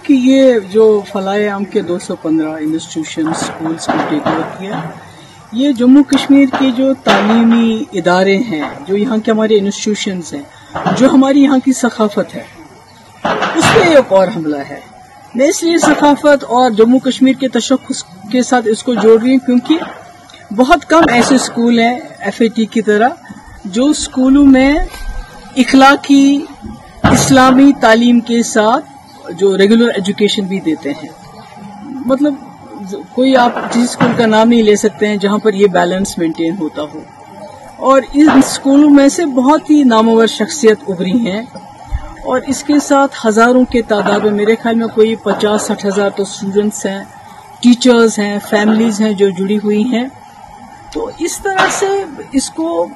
कि ये जो फलाए आम के 215 इंस्टीट्यूशन स्कूल्स को टेक ओवर किया, ये जम्मू कश्मीर के जो तालीमी इदारे हैं, जो यहाँ के हमारे इंस्टीट्यूशंस हैं, जो हमारी यहाँ की सकाफत है, उस पर एक और हमला है। मैं इसलिए सकाफत और जम्मू कश्मीर के तशख्खुस के साथ इसको जोड़ रही हूँ क्योंकि बहुत कम ऐसे स्कूल हैं FAT की तरह जो स्कूलों में इखलाकी इस्लामी तालीम के साथ जो रेगुलर एजुकेशन भी देते हैं। मतलब कोई आप जिस स्कूल का नाम नहीं ले सकते हैं जहां पर ये बैलेंस मेंटेन होता हो। और इन स्कूलों में से बहुत ही नामवर शख्सियत उभरी हैं और इसके साथ हजारों के तादाद में, मेरे ख्याल में कोई 50-60 हजार तो स्टूडेंट्स हैं, टीचर्स हैं, फैमिलीज हैं जो जुड़ी हुई हैं। तो इस तरह से इसको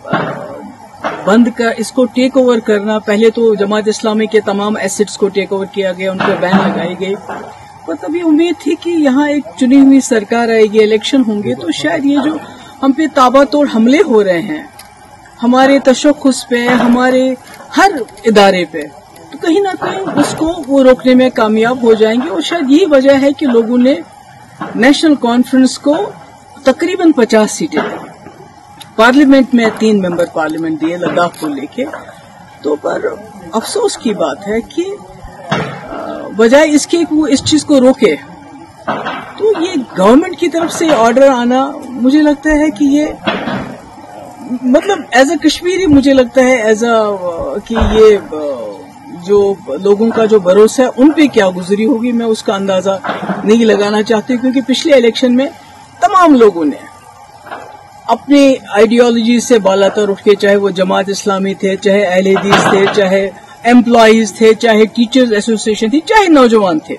इसको टेक ओवर करना, पहले तो जमात इस्लामी के तमाम एसेट्स को टेक ओवर किया गया, उन पर बैन लगाई गई। पर तभी उम्मीद थी कि यहाँ एक चुनी हुई सरकार आएगी, इलेक्शन होंगे, तो शायद ये जो हम पे ताबड़तोड़ हमले हो रहे हैं हमारे तशख्खुस पे, हमारे हर इदारे पे, तो कहीं ना कहीं उसको वो रोकने में कामयाब हो जाएंगे। और शायद यही वजह है कि लोगों ने नेशनल कॉन्फ्रेंस को तकरीबन 50 सीटें दी। पार्लियामेंट में 3 मेंबर पार्लियामेंट दिए लद्दाख को लेके। तो पर अफसोस की बात है कि बजाय इसके वो इस चीज को रोके, तो ये गवर्नमेंट की तरफ से ऑर्डर आना, मुझे लगता है कि ये मतलब एज अ कश्मीरी मुझे लगता है कि ये जो लोगों का जो भरोसा है उन पे क्या गुजरी होगी, मैं उसका अंदाजा नहीं लगाना चाहती। क्योंकि पिछले इलेक्शन में तमाम लोगों ने अपनी आइडियोलॉजी से बालातर उठ के, चाहे वो जमात इस्लामी थे, चाहे अहले हदीस थे, चाहे एम्प्लॉइज थे, चाहे टीचर्स एसोसिएशन थी, चाहे नौजवान थे,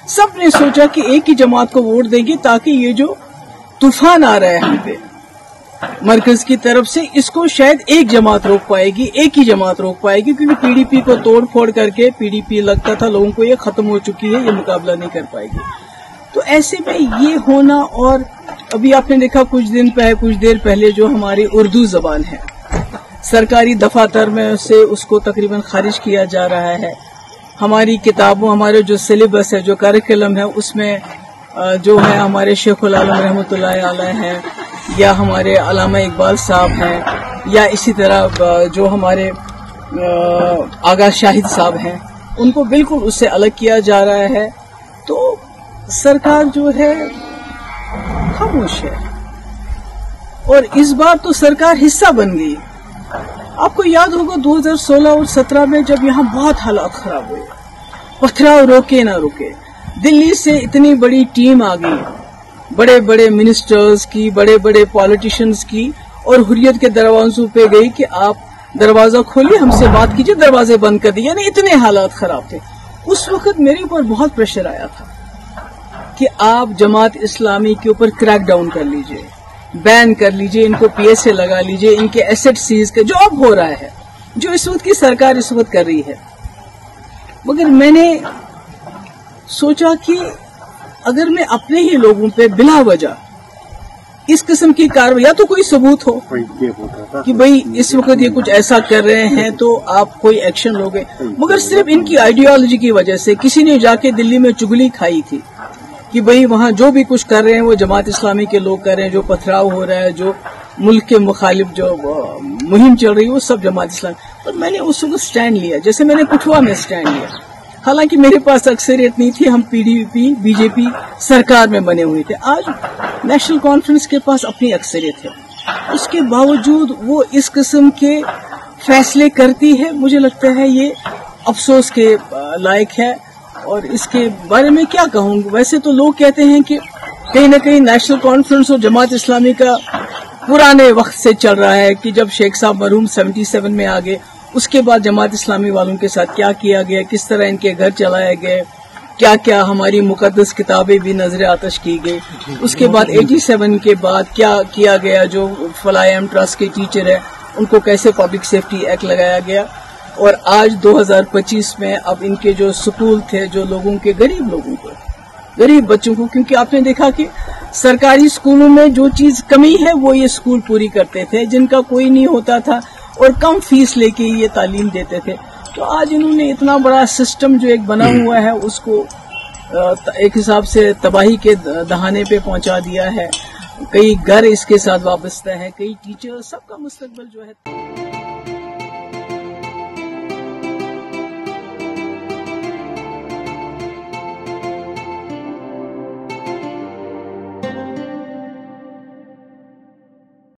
सब ने सोचा कि एक ही जमात को वोट देंगे ताकि ये जो तूफान आ रहा है हम पे मरकज की तरफ से, इसको शायद एक जमात रोक पाएगी, एक ही जमात रोक पाएगी। क्योंकि PDP को तोड़ फोड़ करके PDP लगता था लोगों को ये खत्म हो चुकी है, ये मुकाबला नहीं कर पाएगी। तो ऐसे में ये होना, और अभी आपने देखा कुछ देर पहले जो हमारी उर्दू जबान है, सरकारी दफातर में से उसको तकरीबन खारिज किया जा रहा है। हमारी किताबों, हमारे जो सिलेबस है, जो करिकुलम है, उसमें जो है हमारे शेखुल आलम रहमतुल्लाह अलैह हैं, या हमारे अल्लामा इकबाल साहब हैं, या इसी तरह जो हमारे आगा शाहिद साहब हैं, उनको बिल्कुल उससे अलग किया जा रहा है। तो सरकार जो है खामोश है, और इस बार तो सरकार हिस्सा बन गई। आपको याद होगा 2016 और 17 में जब यहाँ बहुत हालात खराब हुए, पथराव रोके ना रुके, दिल्ली से इतनी बड़ी टीम आ गई, बड़े बड़े मिनिस्टर्स की, बड़े बड़े पॉलिटिशियंस की, और हुर्रियत के दरवाजों पे गई कि आप दरवाजा खोलिए, हमसे बात कीजिए, दरवाजे बंद कर दिए। यानी इतने हालात खराब थे। उस वक्त मेरे ऊपर बहुत प्रेशर आया था कि आप जमात इस्लामी के ऊपर क्रैक डाउन कर लीजिए, बैन कर लीजिए, इनको PSA लगा लीजिए, इनके एसेट सीज के, जो अब हो रहा है, जो इस वक्त की सरकार इस वक्त कर रही है। मगर मैंने सोचा कि अगर मैं अपने ही लोगों पे बिला वजह इस किस्म की कार्रवाई, या तो कोई सबूत हो कि भाई इस वक्त ये कुछ ऐसा कर रहे हैं तो आप कोई एक्शन लोगे, मगर सिर्फ इनकी आइडियोलॉजी की वजह से किसी ने जाके दिल्ली में चुगली खाई थी कि भाई वहां जो भी कुछ कर रहे हैं वो जमात इस्लामी के लोग कर रहे हैं, जो पथराव हो रहा है, जो मुल्क के मुखालिफ जो मुहिम चल रही है, वो सब जमात इस्लामी। तो मैंने उस वक्त स्टैंड लिया, जैसे मैंने कठुआ में स्टैंड लिया। हालांकि मेरे पास अक्सरियत नहीं थी, हम PDP BJP सरकार में बने हुए थे। आज नेशनल कॉन्फ्रेंस के पास अपनी अक्सरियत है, उसके बावजूद वो इस किस्म के फैसले करती है। मुझे लगता है ये अफसोस के लायक है, और इसके बारे में क्या कहूँगा। वैसे तो लोग कहते हैं कि कहीं न कहीं नेशनल कॉन्फ्रेंस और जमात इस्लामी का पुराने वक्त से चल रहा है, कि जब शेख साहब मरहूम 77 में आ गए, उसके बाद जमात इस्लामी वालों के साथ क्या किया गया, किस तरह इनके घर चलाए गए, क्या क्या हमारी मुकद्दस किताबें भी नजर आतश की गई। उसके बाद 87 के बाद क्या किया गया, जो फलाए ट्रस्ट के टीचर है उनको कैसे पब्लिक सेफ्टी एक्ट लगाया गया। और आज 2025 में अब इनके जो स्कूल थे, जो लोगों के गरीब बच्चों को, क्योंकि आपने देखा कि सरकारी स्कूलों में जो चीज कमी है वो ये स्कूल पूरी करते थे, जिनका कोई नहीं होता था, और कम फीस लेके ये तालीम देते थे। तो आज इन्होंने इतना बड़ा सिस्टम जो एक बना हुआ है उसको ایک حساب سے تباہی کے دہانے پہ پہنچا دیا ہے. کئی گھر اس کے ساتھ وابستہ ہے, کئی ٹیچر, سب کا مستقبل جو ہے